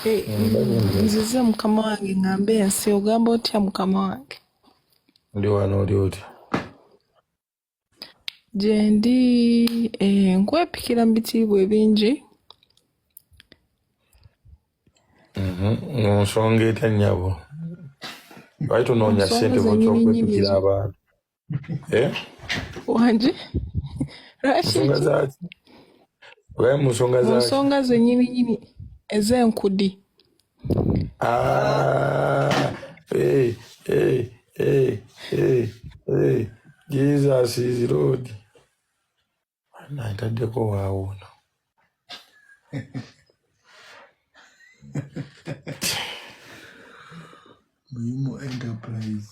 Nzize mukama wange ngambe ensi ogamba otya mukama wange? Ndi wano oli otya? Gye ndi nkwepikira mu bitiibwa ebingi. Nsonga etya nnyabo? Lwaki tunoonya ssente ky'okwepikira abantu? Wangi? Nsonga zaaki? Ogaye mu nsonga zaaki? Mu nsonga zennyini ez'enkudi. Jesus is Lord. Ntaddeko waawo ono. Muhimu Enterprise.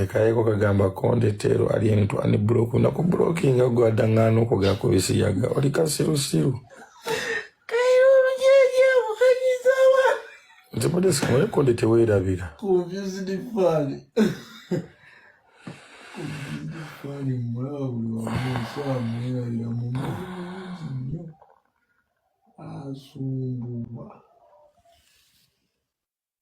Kayeko kagamba kondetero alientu ani bloku na kublokinga gwa dangano ko gakubisiyaga oli kasirusiru. Nzibode simwe kondete weerabira. Confused fun. Fani mulabu wa musa mwera mu asumbu